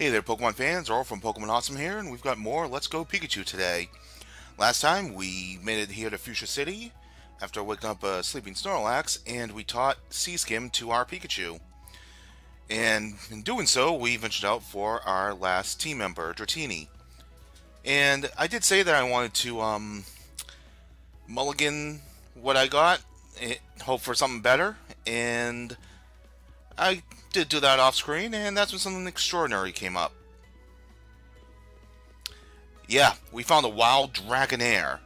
Hey there, Pokemon fans. Earl from Pokemon Awesome here, and we've got more Let's Go Pikachu today. Last time, we made it here to Fuchsia City after waking up a sleeping Snorlax, and we taught Sea-Skim to our Pikachu. And in doing so, we ventured out for our last team member, Dratini. And I did say that I wanted to, mulligan what I got, hope for something better, and I did do that off screen, and that's when something extraordinary came up. Yeah, we found a wild Dragonair.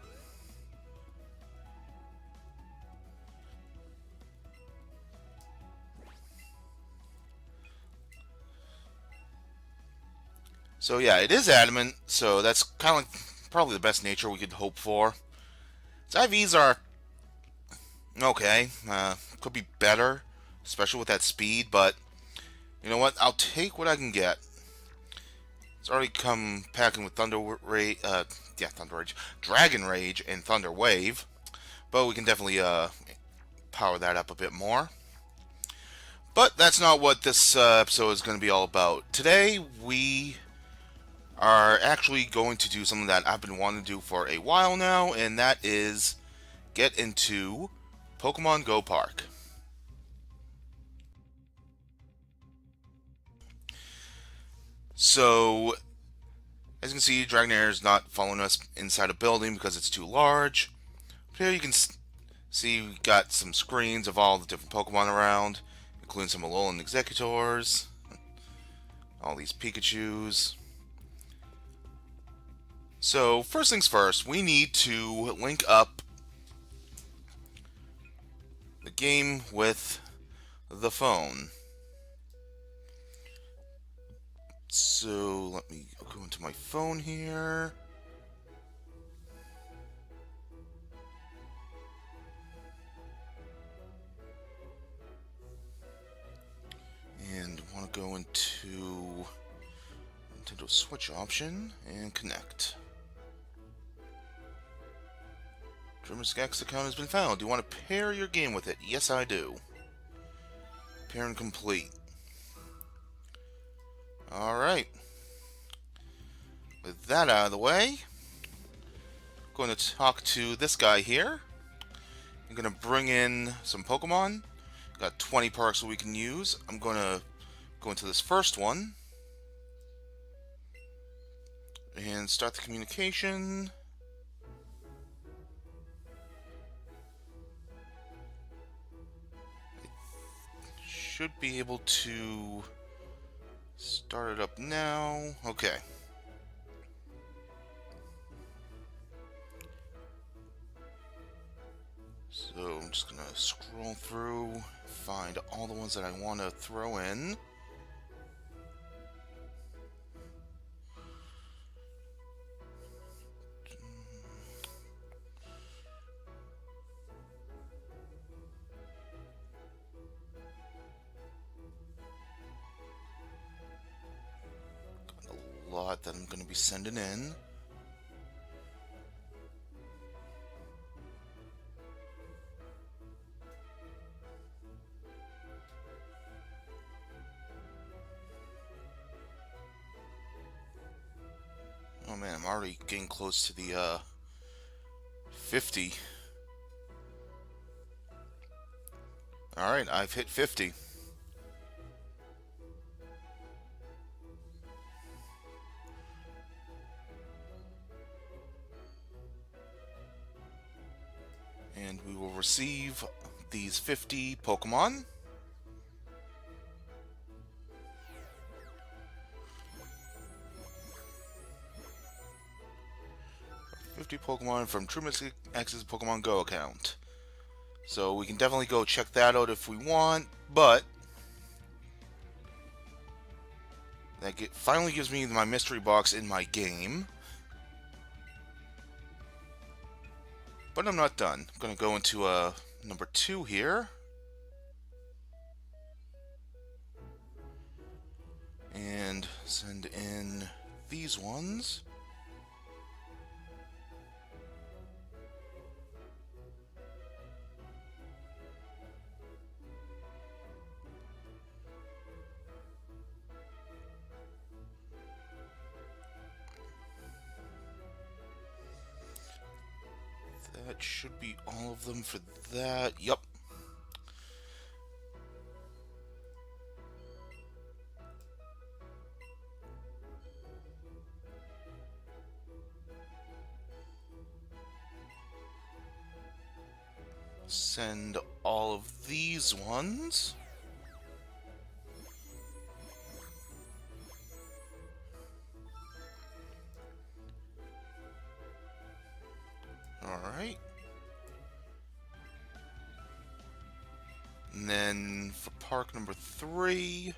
So yeah, it is adamant, so that's kind of like probably the best nature we could hope for. Its IVs are okay, could be better, especially with that speed, but you know what? I'll take what I can get. It's already come packing with Thunder Rage, Dragon Rage, and Thunder Wave, but we can definitely power that up a bit more. But that's not what this episode is going to be all about. Today we are actually going to do something that I've been wanting to do for a while now, and that is get into Pokemon Go Park. So, as you can see, Dragonair is not following us inside a building because it's too large. But here you can see we got some screens of all the different Pokemon around, including some Alolan Executors, all these Pikachus. So, first things first, we need to link up the game with the phone. So, let me go into my phone here. And want to go into Nintendo Switch option and connect. Mystik X account has been found. Do you want to pair your game with it? Yes, I do. Pairing complete. Alright. With that out of the way, I'm going to talk to this guy here. I'm going to bring in some Pokemon. Got 20 parks that we can use. I'm going to go into this first one and start the communication. Should be able to start it up now. Okay. So I'm just gonna scroll through, find all the ones that I want to throw in. Got a lot that I'm gonna be sending in. Oh man, I'm already getting close to the 50. Alright, I've hit 50. And we will receive these 50 Pokemon. 50 Pokemon from True Mystic X's Pokemon Go account. So we can definitely go check that out if we want, but that finally gives me my mystery box in my game. But I'm not done. I'm going to go into number 2 here. And send in these ones. that should be all of them for that. Yep. Send all of these ones. Alright. And then for park number 3,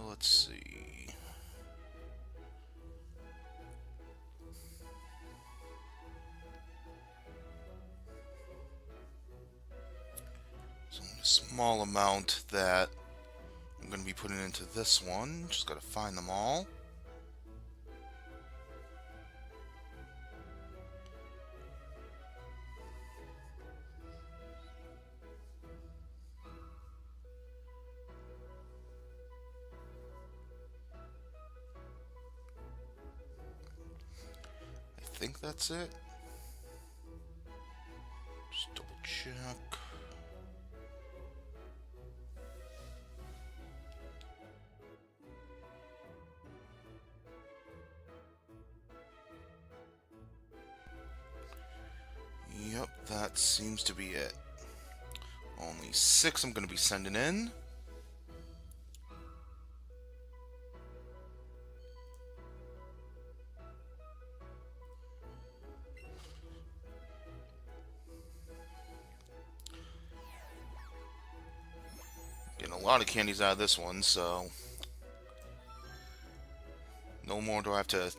let's see. So a small amount that I'm going to be putting into this one. Just got to find them all. I think that's it. Just double check. Yep, that seems to be it. Only 6 I'm going to be sending in. Getting a lot of candies out of this one, so no more do I have to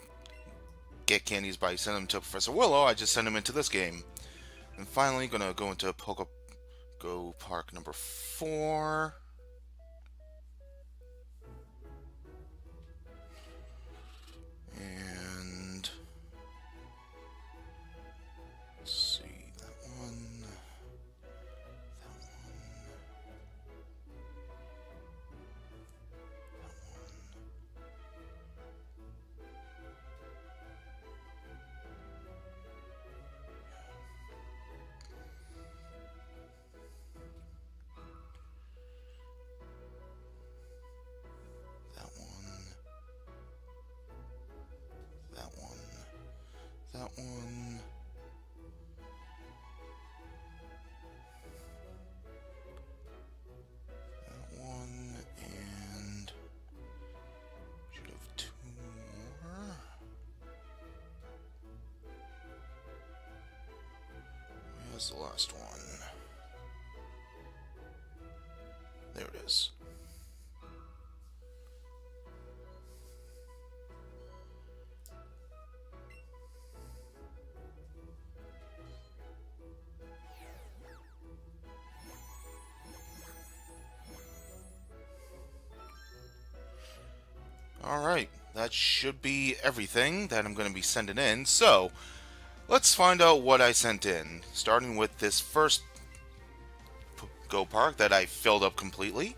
get candies by sending them to Professor Willow. I just send them into this game. And finally, gonna go into Go Park number 4. And let's see, that one, that one, and should have 2 more. Where's the last one? There it is. Alright, that should be everything that I'm going to be sending in. So, let's find out what I sent in. Starting with this first Go Park that I filled up completely.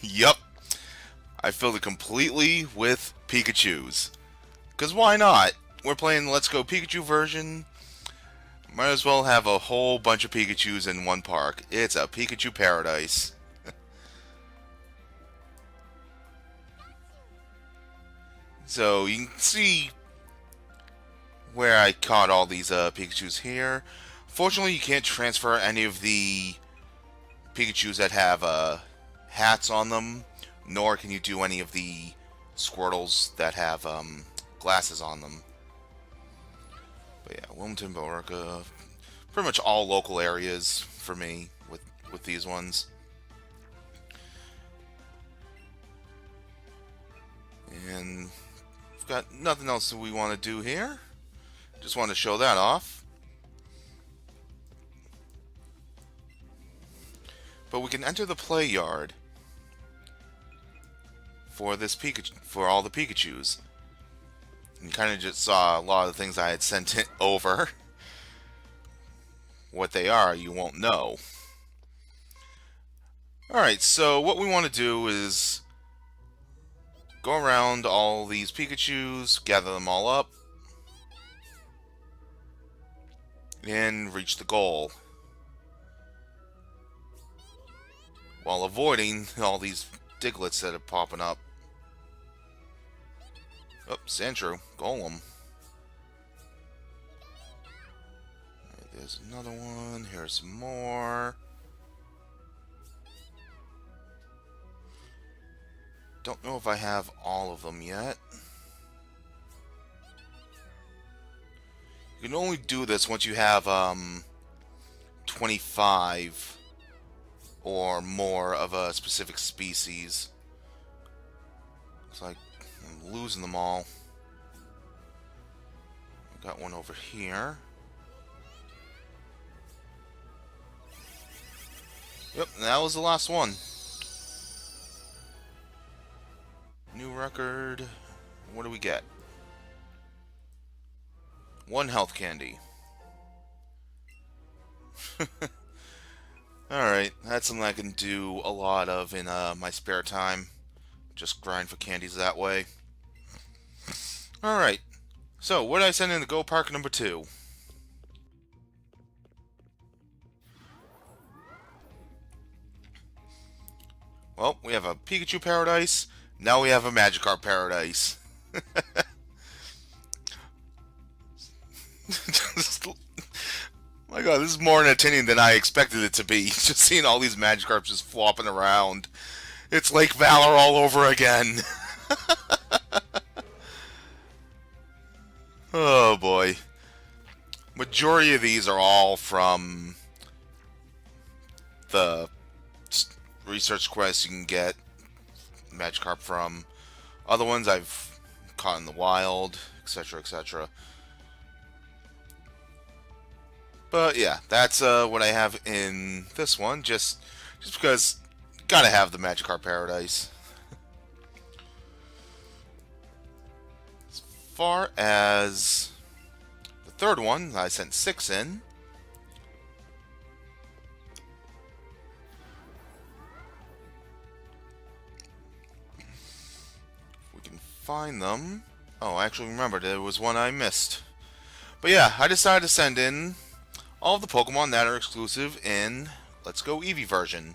Yup, I filled it completely with Pikachus. Because why not? We're playing the Let's Go Pikachu version. Might as well have a whole bunch of Pikachus in one park. It's a Pikachu paradise. So you can see where I caught all these Pikachus here. Fortunately, you can't transfer any of the Pikachus that have hats on them, nor can you do any of the Squirtles that have glasses on them. But yeah, Wilmington, Billerica, pretty much all local areas for me with these ones. And we've got nothing else that we want to do here. Just want to show that off. But we can enter the play yard for this Pikachu, for all the Pikachus. You kind of just saw a lot of the things I had sent over. What they are, you won't know. Alright, so what we want to do is go around all these Pikachus, gather them all up, and reach the goal, while avoiding all these Diglets that are popping up. Oh, Sandshrew, Golem. There's another one. Here's some more. Don't know if I have all of them yet. You can only do this once you have 25 or more of a specific species. Looks like I'm losing them all. Got one over here. Yep, that was the last one. New record. What do we get? 1 health candy. Alright, that's something I can do a lot of in my spare time. Just grind for candies that way. Alright, so what did I send in to Go Park number 2? Well, we have a Pikachu Paradise. Now we have a Magikarp Paradise. My god, this is more entertaining than I expected it to be. Just seeing all these Magikarps just flopping around. It's Lake Valor all over again. Oh boy. Majority of these are all from the research quests you can get Magikarp from. Other ones I've caught in the wild, etc., etc. But yeah, that's what I have in this one. Just because gotta have the Magikarp Paradise. As far as the third one, I sent 6 in. If we can find them. Oh, I actually remembered there was one I missed. But yeah, I decided to send in all of the Pokemon that are exclusive in Let's Go Eevee version.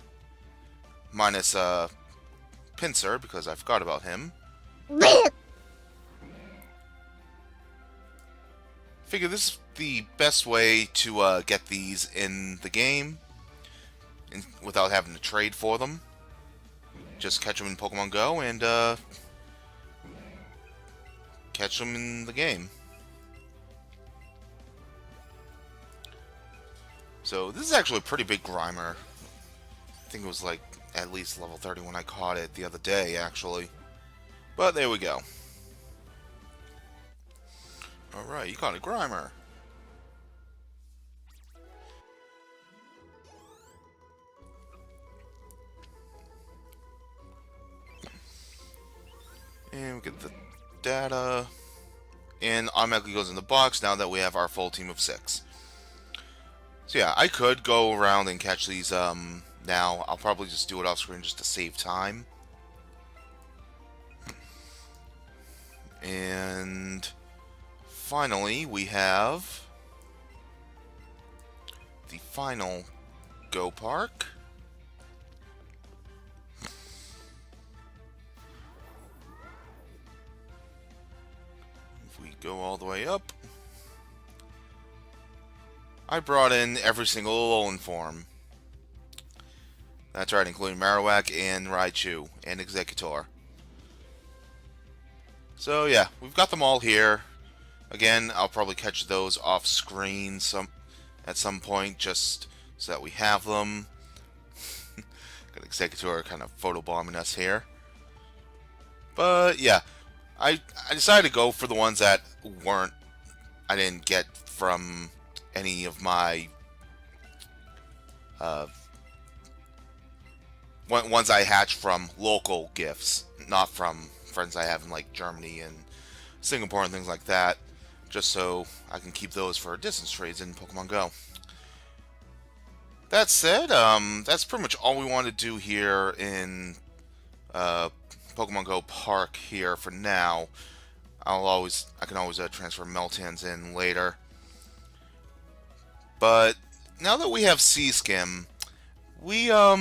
Minus Pinsir, because I forgot about him. Figure this is the best way to get these in the game without having to trade for them. Just catch them in Pokemon Go and catch them in the game. So this is actually a pretty big Grimer. I think it was like at least level 30 when I caught it the other day, actually. But there we go. Alright, you caught a Grimer. And we get the data. And automatically goes in the box now that we have our full team of 6. So yeah, I could go around and catch these now. I'll probably just do it off screen just to save time. And finally, we have the final Go Park. If we go all the way up, I brought in every single Alolan form. That's right, including Marowak and Raichu and Executor. So yeah, we've got them all here. Again, I'll probably catch those off screen at some point just so that we have them. Got Executor kind of photobombing us here. But yeah, I decided to go for the ones that I didn't get from any of my ones I hatched from local gifts, not from friends I have in like Germany and Singapore and things like that, just so I can keep those for distance trades in Pokemon Go. That said, that's pretty much all we want to do here in uh, Pokemon Go Park here for now. I can always transfer Meltans in later. But now that we have Sea Skim, we a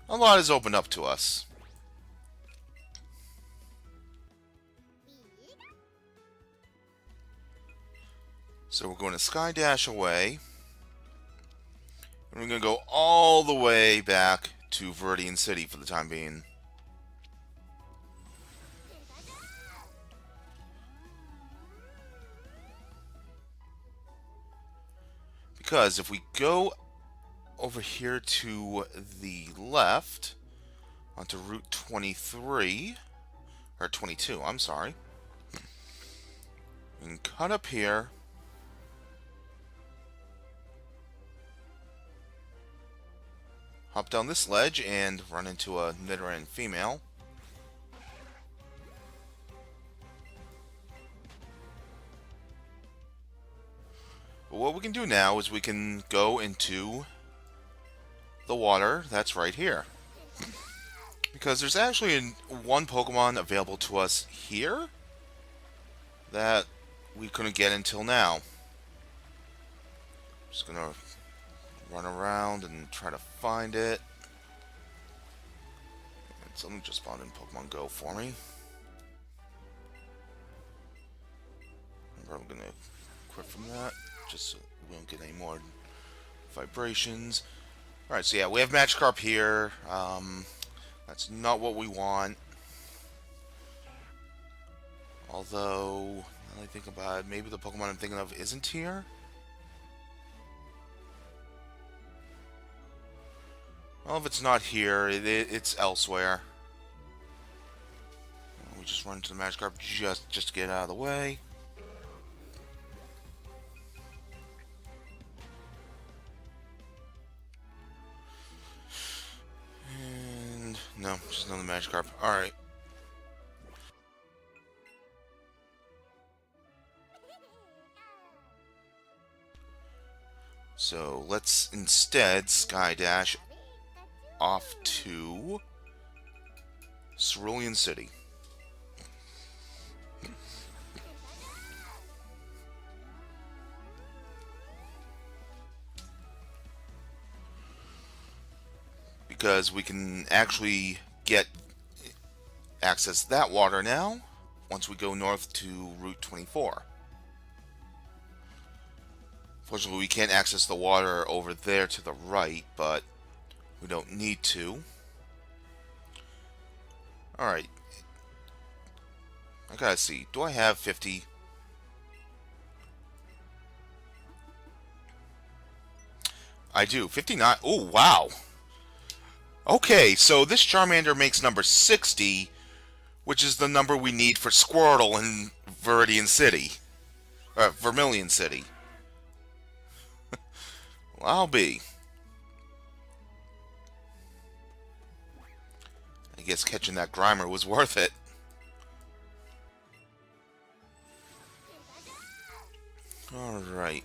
lot has opened up to us. So we're going to Sky Dash away. And we're going to go all the way back to Viridian City for the time being. Because if we go over here to the left, onto Route 23, or 22, I'm sorry, we can cut up here, hop down this ledge, and run into a Nidoran female. But what we can do now is we can go into the water that's right here. Because there's actually one Pokemon available to us here that we couldn't get until now. Just gonna run around and try to find it. And something just spawned in Pokemon Go for me. I'm gonna quit from that, just so we don't get any more vibrations. Alright, so yeah, we have Magikarp here. That's not what we want. Although, now that I think about it, maybe the Pokemon I'm thinking of isn't here? Well, if it's not here, it's elsewhere. We just run into the Magikarp just to get out of the way. And no, just another Magikarp. Alright. So let's instead Sky Dash off to Cerulean City. Because we can actually get access that water now once we go north to Route 24. Fortunately, we can't access the water over there to the right, but we don't need to. Alright. I gotta see. Do I have 50? I do. 59. Oh, wow. Okay, so this Charmander makes number 60, which is the number we need for Squirtle in Viridian City. Vermilion City. Well, I'll be. I guess catching that Grimer was worth it. Alright.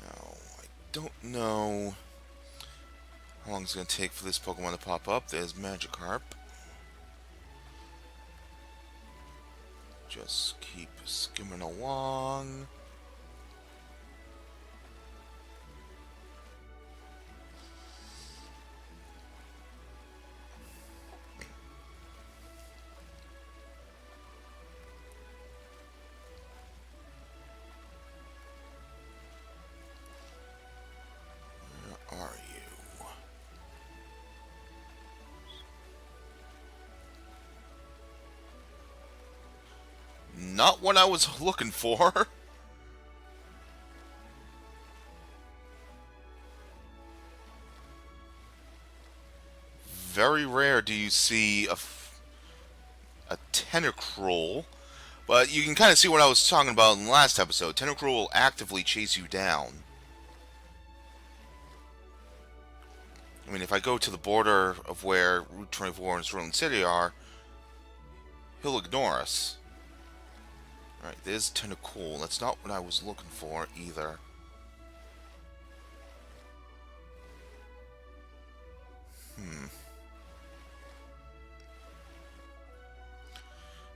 Now, I don't know how long it's going to take for this Pokemon to pop up. There's Magikarp. Just keep skimming along. Where are you? Not what I was looking for. Very rare do you see a Tentacruel, but you can kind of see what I was talking about in the last episode. Tentacruel will actively chase you down. I mean, if I go to the border of where Route 24 and Cerulean City are, he'll ignore us. Alright, there's Tentacool. That's not what I was looking for either.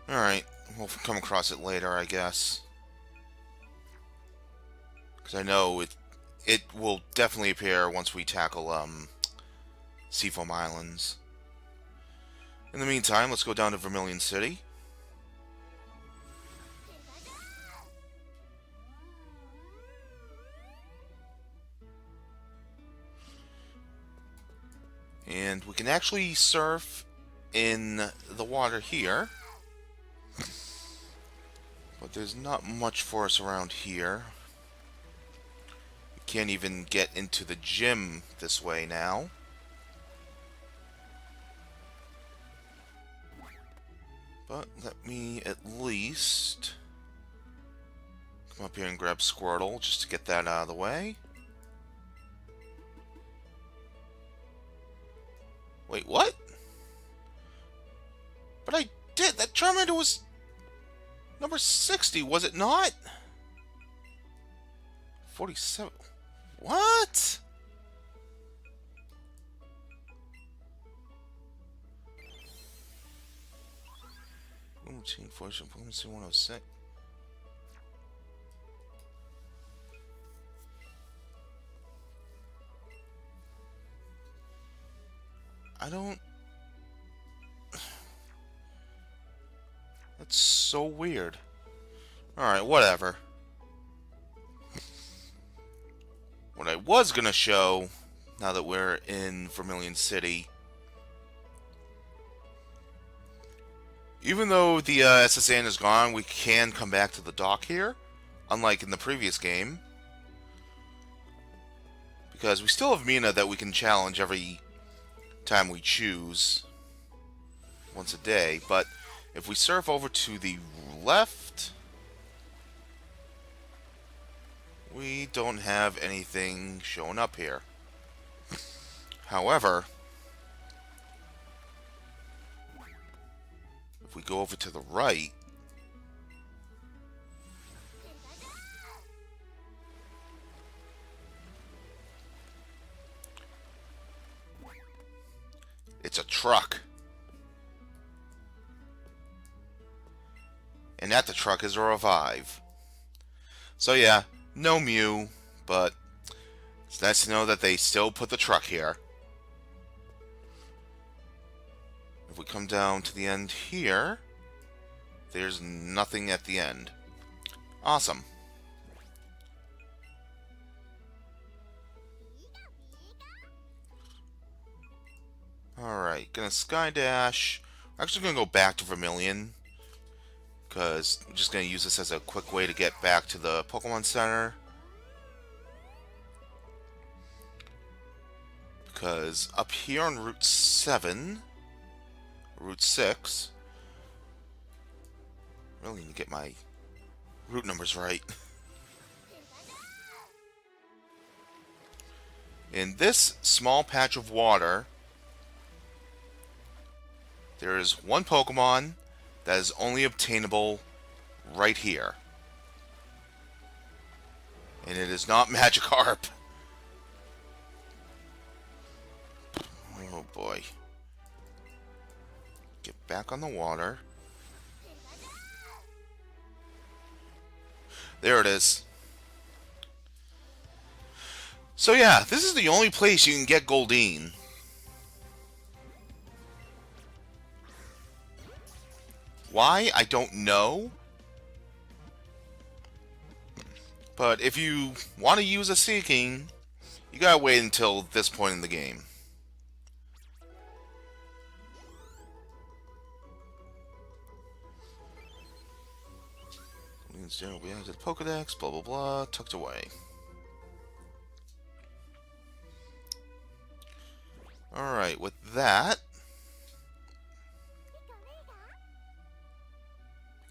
Alright, we'll come across it later, I guess. Because I know it will definitely appear once we tackle Seafoam Islands. In the meantime, let's go down to Vermilion City. And we can actually surf in the water here. But there's not much for us around here. We can't even get into the gym this way now. But let me at least come up here and grab Squirtle just to get that out of the way. Wait, what? But I did! That Charmander was number 60, was it not? 47. What? Team Fortune, 106. I don't... That's so weird. Alright, whatever. What I was gonna show, now that we're in Vermilion City, even though the SSN is gone, we can come back to the dock here, unlike in the previous game. Because we still have Mina that we can challenge every time we choose, once a day. But if we surf over to the left, we don't have anything showing up here. However, if we go over to the right, it's a truck. And at the truck is a revive. So yeah, no Mew, but it's nice to know that they still put the truck here. If we come down to the end here, there's nothing at the end. Awesome. Alright, gonna Sky Dash. We're actually gonna go back to Vermilion, because I'm just gonna use this as a quick way to get back to the Pokemon Center. Because up here on Route 7, Route 6, really need to get my route numbers right. In this small patch of water, there is one Pokemon that is only obtainable right here. And it is not Magikarp. Oh boy. Get back on the water. There it is. So yeah, this is the only place you can get Goldeen. Why? I don't know. But if you want to use a Seeking, you gotta wait until this point in the game. General behind the Pokedex, blah blah blah, tucked away. Alright, with that,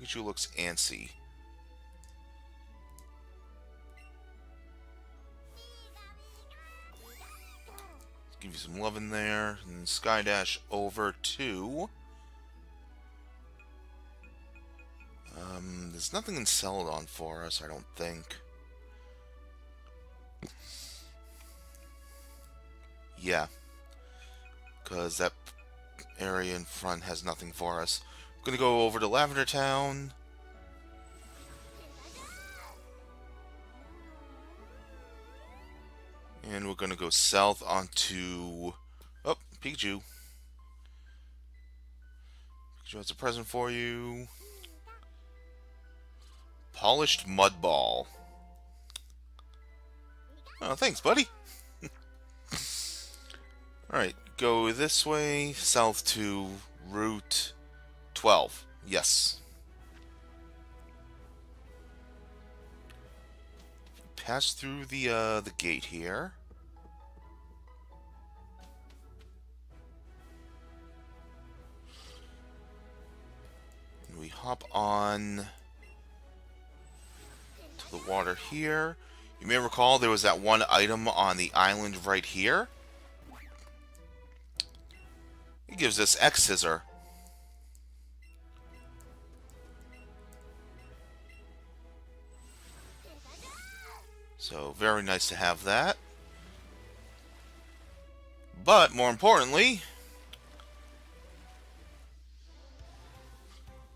Pikachu looks antsy. Let's give you some love in there, and Sky Dash over to There's nothing in Celadon for us, I don't think. Yeah, because that area in front has nothing for us. I'm gonna go over to Lavender Town. And we're gonna go south onto... Oh, Pikachu. Pikachu has a present for you. Polished mud ball. Oh, thanks, buddy. Alright, go this way, south to Route 12. Yes. Pass through the gate here. And we hop on to the water here. You may recall there was that one item on the island right here. It gives us X Scissor. So, very nice to have that. But, more importantly,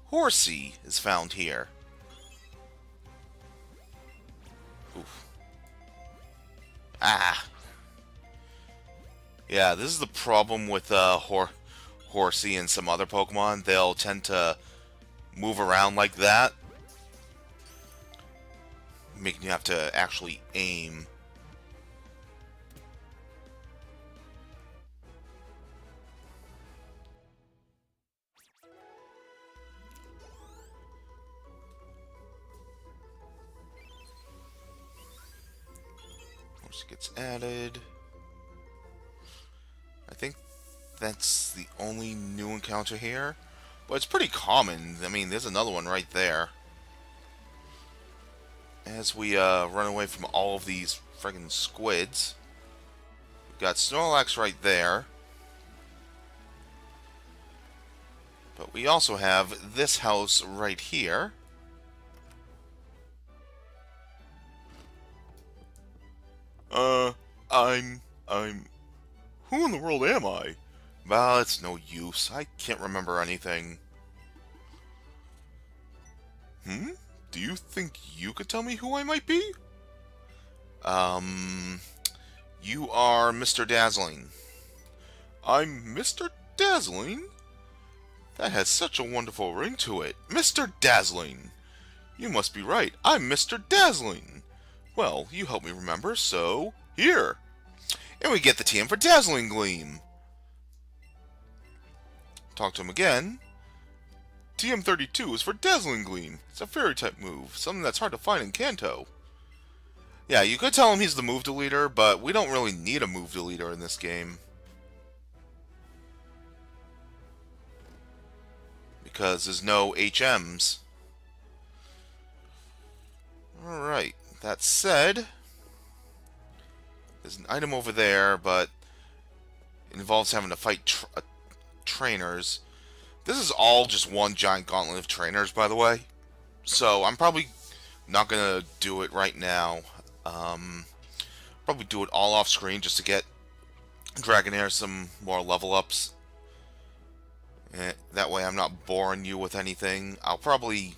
Horsey is found here. Oof. Ah. Yeah, this is the problem with Horsey and some other Pokemon. They'll tend to move around like that, making you have to actually aim. Once it gets added, I think that's the only new encounter here. But it's pretty common. I mean, there's another one right there. As we run away from all of these friggin' squids. We've got Snorlax right there. But we also have this house right here. I'm... Who in the world am I? Well, it's no use. I can't remember anything. Do you think you could tell me who I might be? You are Mr. Dazzling. I'm Mr. Dazzling? That has such a wonderful ring to it. Mr. Dazzling! You must be right. I'm Mr. Dazzling! Well, you helped me remember, so... Here! And we get the TM for Dazzling Gleam! Talk to him again. TM32 is for Dazzling Gleam. It's a fairy-type move, something that's hard to find in Kanto. Yeah, you could tell him he's the move deleter, but we don't really need a move deleter in this game. Because there's no HMs. Alright, that said, there's an item over there, but it involves having to fight trainers. This is all just one giant gauntlet of trainers, by the way. So I'm probably not going to do it right now. Probably do it all off screen just to get Dragonair some more level ups. That way I'm not boring you with anything. I'll probably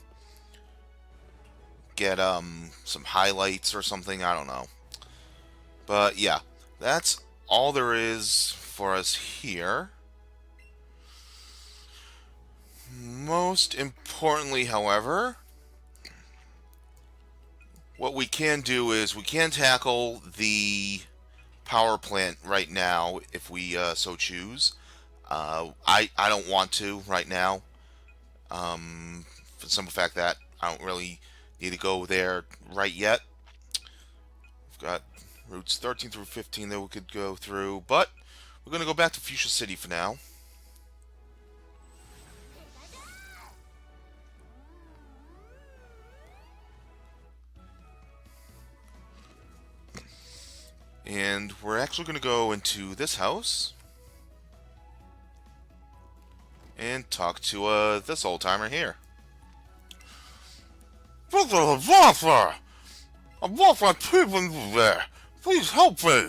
get some highlights or something, I don't know. But yeah, that's all there is for us here. Most importantly, however, what we can do is we can tackle the power plant right now if we so choose. I don't want to right now, for the simple fact that I don't really need to go there right yet. We've got routes 13 through 15 that we could go through, but we're going to go back to Fuchsia City for now. And we're actually going to go into this house and talk to this old timer here. This is a monster! I lost my teeth in there! Please help me!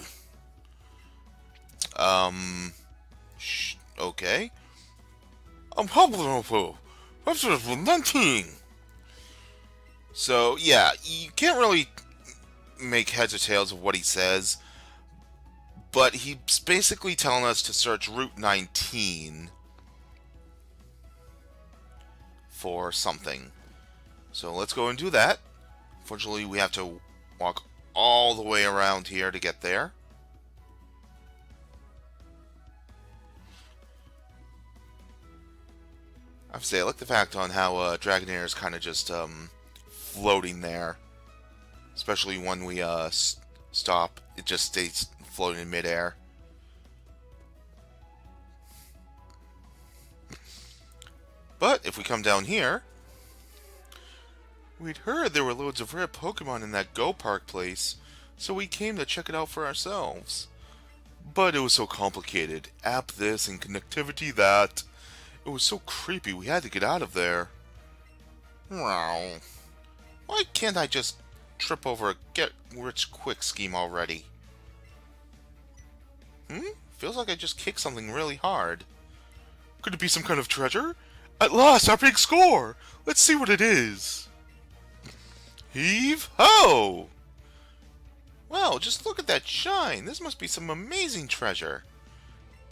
Okay. I'm helping you. This is relenting! So, yeah, you can't really make heads or tails of what he says, but he's basically telling us to search Route 19 for something. So let's go and do that. Fortunately, we have to walk all the way around here to get there. I have to say, I like the fact on how Dragonair is kind of just floating there. Especially when we stop, it just stays floating in midair. But if we come down here, we'd heard there were loads of rare Pokemon in that Go Park place, so we came to check it out for ourselves. But it was so complicated. App this and connectivity that. It was so creepy we had to get out of there. Wow. Why can't I just trip over a get-rich-quick scheme already? Feels like I just kicked something really hard. Could it be some kind of treasure? At last, our big score! Let's see what it is. Heave-ho! Wow, just look at that shine. This must be some amazing treasure.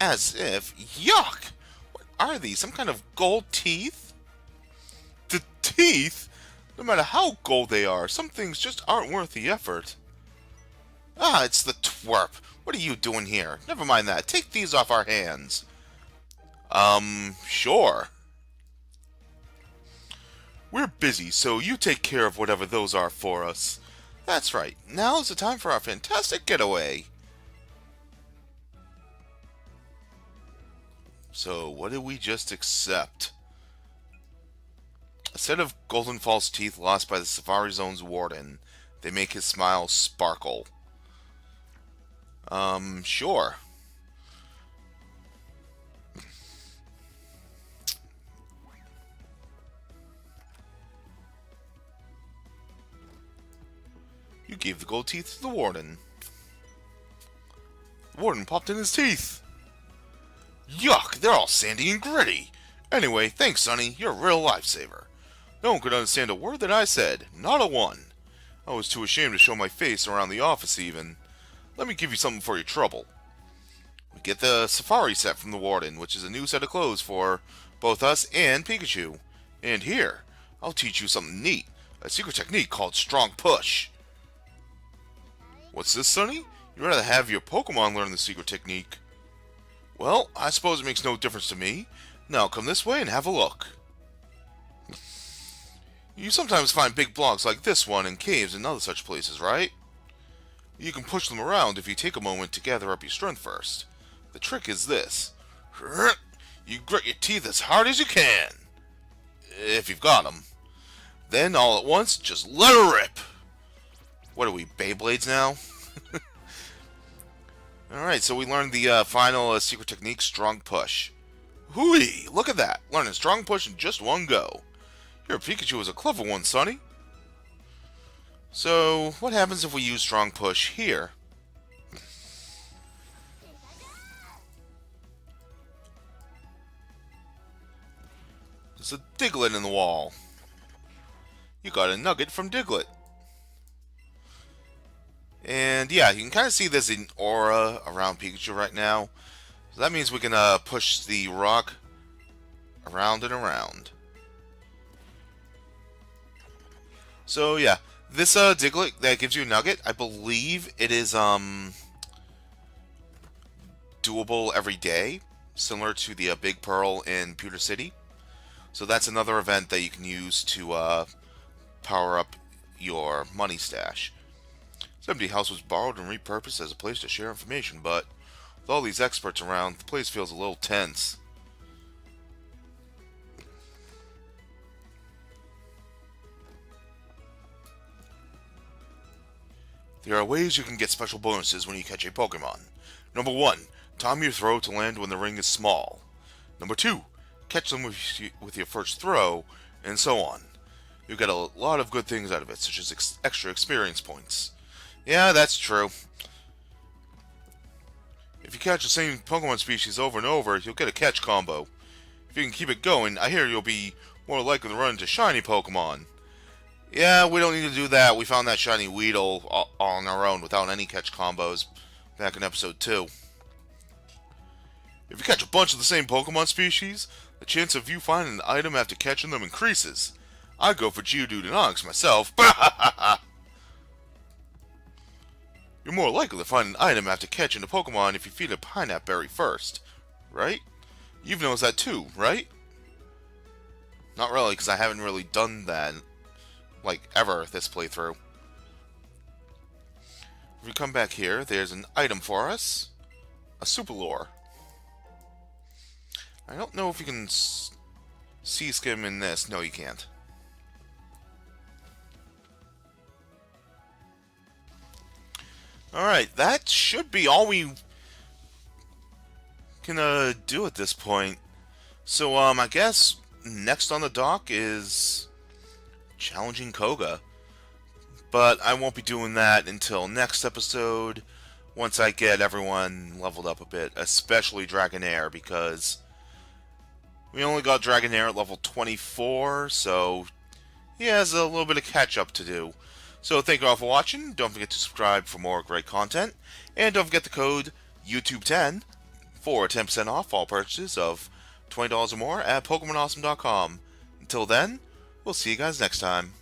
As if... Yuck! What are these? Some kind of gold teeth? The teeth? No matter how gold they are, some things just aren't worth the effort. Ah, it's the twerp. What are you doing here? Never mind that. Take these off our hands. Sure. We're busy, so you take care of whatever those are for us. That's right. Now's the time for our fantastic getaway. So, what did we just accept? A set of golden false teeth lost by the Safari Zone's warden. They make his smile sparkle. Sure. You gave the gold teeth to the warden. The warden popped in his teeth. Yuck, they're all sandy and gritty. Anyway, thanks, Sonny. You're a real lifesaver. No one could understand a word that I said. Not a one. I was too ashamed to show my face around the office even. Let me give you something for your trouble. We get the Safari set from the warden, which is a new set of clothes for both us and Pikachu. And here, I'll teach you something neat. A secret technique called Strong Push. What's this, Sonny? You'd rather have your Pokemon learn the secret technique. Well, I suppose it makes no difference to me. Now come this way and have a look. You sometimes find big blocks like this one in caves and other such places, right? You can push them around if you take a moment to gather up your strength first. The trick is this. You grit your teeth as hard as you can. If you've got them. Then all at once, just let her rip. What are we, Beyblades now? Alright, so we learned the final secret technique, Strong Push. Hooey! Look at that! Learn a Strong Push in just one go. Your Pikachu is a clever one, Sonny. So, what happens if we use Strong Push here? There's a Diglett in the wall. You got a nugget from Diglett. And yeah, you can kind of see there's an aura around Pikachu right now. So that means we can push the rock around and around. So yeah, this Diglett that gives you a nugget, I believe it is doable every day, similar to the Big Pearl in Pewter City. So that's another event that you can use to power up your money stash. This empty house was borrowed and repurposed as a place to share information, but with all these experts around, the place feels a little tense. There are ways you can get special bonuses when you catch a Pokemon. Number 1, time your throw to land when the ring is small. Number 2, catch them with your first throw, and so on. You get a lot of good things out of it, such as extra experience points. Yeah, that's true. If you catch the same Pokemon species over and over, you'll get a catch combo. If you can keep it going, I hear you'll be more likely to run into shiny Pokemon. Yeah, we don't need to do that. We found that shiny Weedle all on our own without any catch combos back in episode 2. If you catch a bunch of the same Pokemon species, the chance of you finding an item after catching them increases. I'd go for Geodude and Onix myself. You're more likely to find an item after catching a Pokemon if you feed a Pineapple Berry first, right? You've noticed that too, right? Not really, because I haven't really done that, like, ever this playthrough. If we come back here, there's an item for us. A Super Lure. I don't know if you can see skim in this. No, you can't. Alright, that should be all we can do at this point. So, I guess next on the dock is challenging Koga. But I won't be doing that until next episode, once I get everyone leveled up a bit, especially Dragonair, because we only got Dragonair at level 24, so he has a little bit of catch-up to do. So thank you all for watching. Don't forget to subscribe for more great content. And don't forget the code YouTube10 for 10% off all purchases of $20 or more at PokemonAwesome.com. Until then, we'll see you guys next time.